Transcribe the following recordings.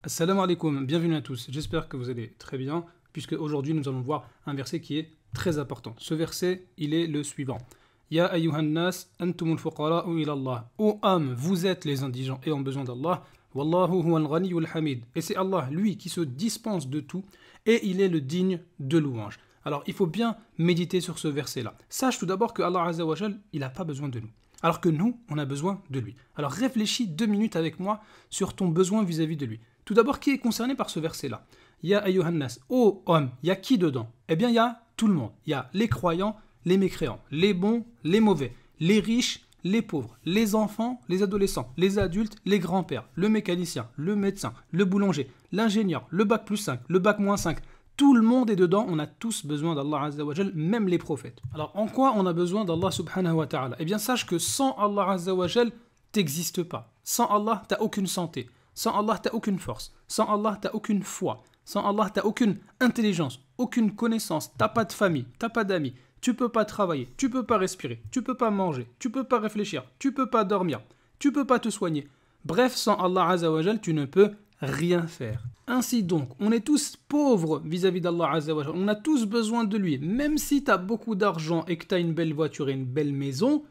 Assalamu alaikum, bienvenue à tous, j'espère que vous allez très bien, puisque aujourd'hui nous allons voir un verset qui est très important. Ce verset, il est le suivant. Ya ayyuhan nas, antumul fuqara'u ila Allah. Ô âmes, vous êtes les indigents et ont besoin d'Allah. Wallahu huwal ghaniyyul hamid. Et c'est Allah, lui, qui se dispense de tout, et il est le digne de louange. Alors il faut bien méditer sur ce verset-là. Sache tout d'abord que Allah Azza wa Jal, il n'a pas besoin de nous. Alors que nous, on a besoin de lui. Alors réfléchis 2 minutes avec moi sur ton besoin vis-à-vis de lui. Tout d'abord, qui est concerné par ce verset-là? Ya ayyuhan nas, ô homme, il y a qui dedans? Eh bien, il y a tout le monde. Il y a les croyants, les mécréants, les bons, les mauvais, les riches, les pauvres, les enfants, les adolescents, les adultes, les grands-pères, le mécanicien, le médecin, le boulanger, l'ingénieur, le bac plus 5, le bac moins 5. Tout le monde est dedans, on a tous besoin d'Allah Azza wa Jal, même les prophètes. Alors, en quoi on a besoin d'Allah subhanahu wa ta'ala? Eh bien, sache que sans Allah Azza wa Jal, t'existes pas. Sans Allah, t'as aucune santé. Sans Allah, t'as aucune force. Sans Allah, t'as aucune foi. Sans Allah, t'as aucune intelligence, aucune connaissance. T'as pas de famille, t'as pas d'amis. Tu peux pas travailler, tu peux pas respirer, tu peux pas manger, tu peux pas réfléchir, tu peux pas dormir, tu peux pas te soigner. Bref, sans Allah Azza wa Jal, tu ne peux rien faire. Ainsi donc, on est tous pauvres vis-à-vis d'Allah Azza wa Jal. On a tous besoin de lui. Même si t'as beaucoup d'argent et que t'as une belle voiture et une belle maison,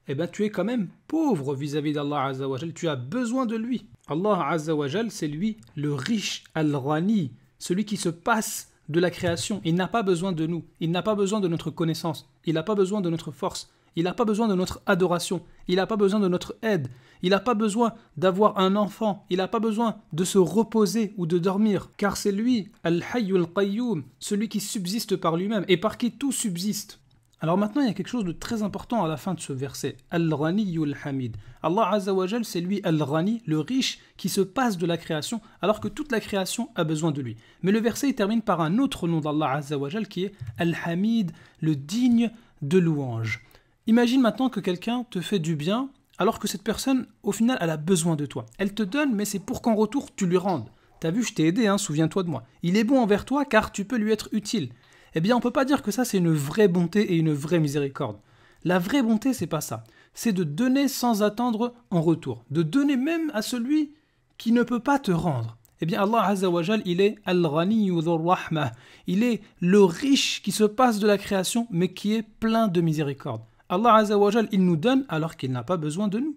eh bien tu es quand même pauvre vis-à-vis d'Allah Azza wa Jal. Tu as besoin de lui. Allah Azza wa Jal, c'est lui le riche al-Ghani, celui qui se passe de la création. Il n'a pas besoin de nous. Il n'a pas besoin de notre connaissance. Il n'a pas besoin de notre force. Il n'a pas besoin de notre adoration. Il n'a pas besoin de notre aide. Il n'a pas besoin d'avoir un enfant. Il n'a pas besoin de se reposer ou de dormir. Car c'est lui, Al-Hayyul Qayyum, celui qui subsiste par lui-même et par qui tout subsiste. Alors maintenant, il y a quelque chose de très important à la fin de ce verset. Al-Ghaniyyul Hamid. Allah Azza wa Jal, c'est lui Al-Ghani, le riche, qui se passe de la création, alors que toute la création a besoin de lui. Mais le verset il termine par un autre nom d'Allah Azza wa Jal, qui est Al-Hamid, le digne de louange. Imagine maintenant que quelqu'un te fait du bien, alors que cette personne, au final, elle a besoin de toi. Elle te donne, mais c'est pour qu'en retour, tu lui rendes. T'as vu, je t'ai aidé, hein, souviens-toi de moi. Il est bon envers toi, car tu peux lui être utile. Eh bien, on ne peut pas dire que ça, c'est une vraie bonté et une vraie miséricorde. La vraie bonté, c'est pas ça. C'est de donner sans attendre en retour. De donner même à celui qui ne peut pas te rendre. Eh bien, Allah Azza wa Jal, il est Al-Ghaniyyu dhur Rahmah. Il est le riche qui se passe de la création, mais qui est plein de miséricorde. Allah Azza wa Jal, il nous donne alors qu'il n'a pas besoin de nous.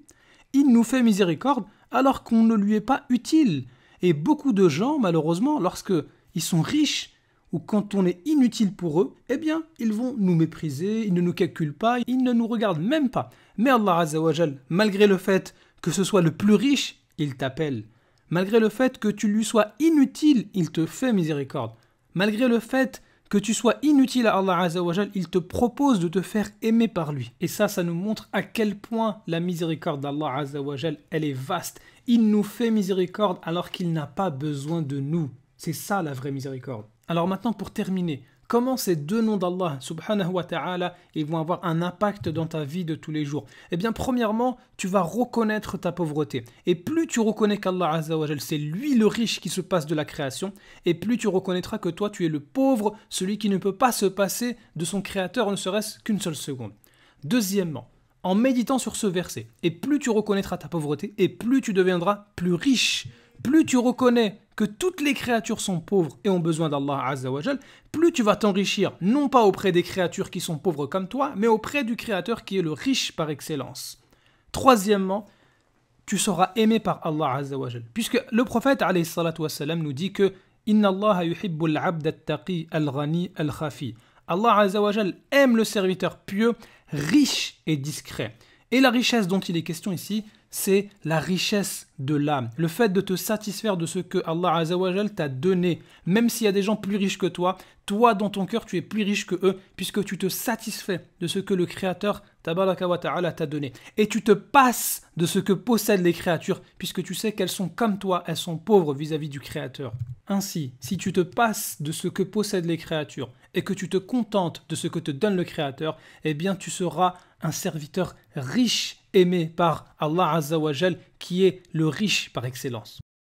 Il nous fait miséricorde alors qu'on ne lui est pas utile. Et beaucoup de gens, malheureusement, lorsque ils sont riches, ou quand on est inutile pour eux, eh bien, ils vont nous mépriser, ils ne nous calculent pas, ils ne nous regardent même pas. Mais Allah Azza wa Jal, malgré le fait que ce soit le plus riche, il t'appelle. Malgré le fait que tu lui sois inutile, il te fait miséricorde. Malgré le fait que tu sois inutile à Allah Azza wa Jal, il te propose de te faire aimer par lui. Et ça nous montre à quel point la miséricorde d'Allah Azza wa Jal, elle est vaste. Il nous fait miséricorde alors qu'il n'a pas besoin de nous. C'est ça la vraie miséricorde. Alors maintenant, pour terminer, comment ces deux noms d'Allah, subhanahu wa ta'ala, ils vont avoir un impact dans ta vie de tous les jours? Eh bien, premièrement, tu vas reconnaître ta pauvreté. Et plus tu reconnais qu'Allah Azza wa Jal, c'est lui le riche qui se passe de la création, et plus tu reconnaîtras que toi, tu es le pauvre, celui qui ne peut pas se passer de son créateur ne serait-ce qu'une seule seconde. Deuxièmement, en méditant sur ce verset, et plus tu reconnaîtras ta pauvreté, et plus tu deviendras plus riche. Plus tu reconnais que toutes les créatures sont pauvres et ont besoin d'Allah Azza wa Jal, plus tu vas t'enrichir, non pas auprès des créatures qui sont pauvres comme toi, mais auprès du Créateur qui est le riche par excellence. Troisièmement, tu seras aimé par Allah Azza wa Jal, puisque le prophète alayhi salatu wassalam nous dit que Inna Allah yuhibbul abd at-taqi al-ghani al-khafi. Allah Azza wa Jal aime le serviteur pieux, riche et discret. Et la richesse dont il est question ici, c'est la richesse de l'âme. Le fait de te satisfaire de ce que Allah Azza wa Jal t'a donné. Même s'il y a des gens plus riches que toi, toi dans ton cœur tu es plus riche que eux, puisque tu te satisfais de ce que le Créateur Tabaraka wa Ta'ala t'a donné. Et tu te passes de ce que possèdent les créatures, puisque tu sais qu'elles sont comme toi, elles sont pauvres vis-à-vis du Créateur. Ainsi, si tu te passes de ce que possèdent les créatures et que tu te contentes de ce que te donne le Créateur, eh bien tu seras un serviteur riche, aimé par Allah Azza wa Jal, qui est le riche par excellence.